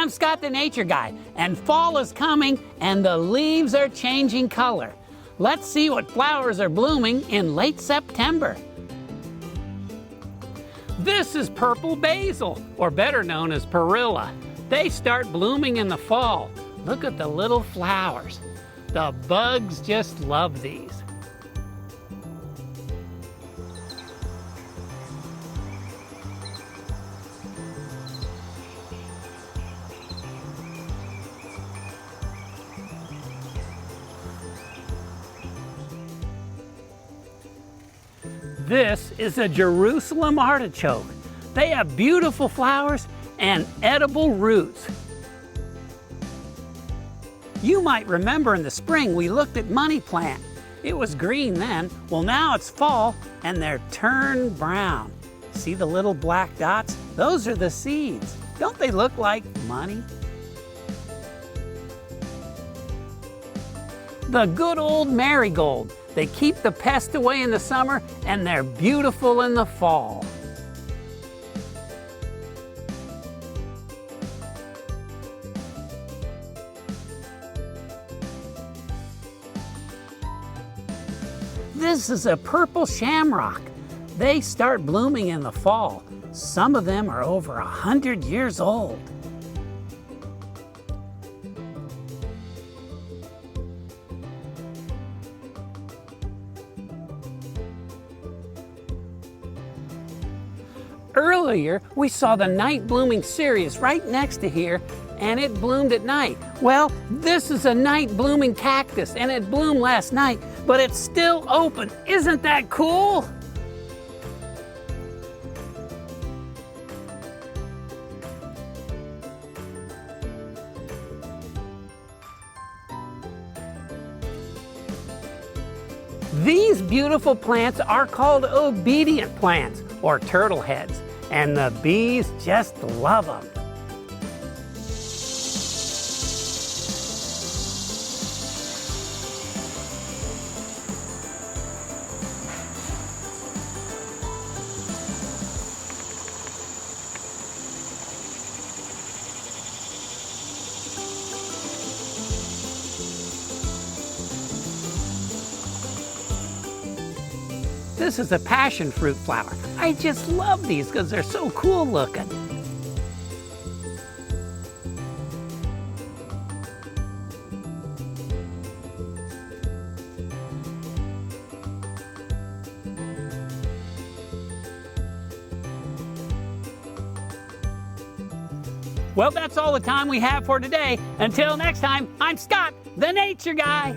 I'm Scott the Nature Guy, and fall is coming and the leaves are changing color. Let's see what flowers are blooming in late September. This is purple basil, or better known as perilla. They start blooming in the fall. Look at the little flowers. The bugs just love these. This is a Jerusalem artichoke. They have beautiful flowers and edible roots. You might remember in the spring we looked at money plant. It was green then. Well, now it's fall and they're turned brown. See the little black dots? Those are the seeds. Don't they look like money? The good old marigold. They keep the pest away in the summer and they're beautiful in the fall. This is a purple shamrock. They start blooming in the fall. Some of them are over 100 years old. Earlier, we saw the night blooming cereus right next to here, and it bloomed at night. Well, this is a night blooming cactus, and it bloomed last night, but it's still open. Isn't that cool? These beautiful plants are called obedient plants, or turtle heads, and the bees just love them. This is a passion fruit flower. I just love these because they're so cool looking. Well, that's all the time we have for today. Until next time, I'm Scott, the Nature Guy.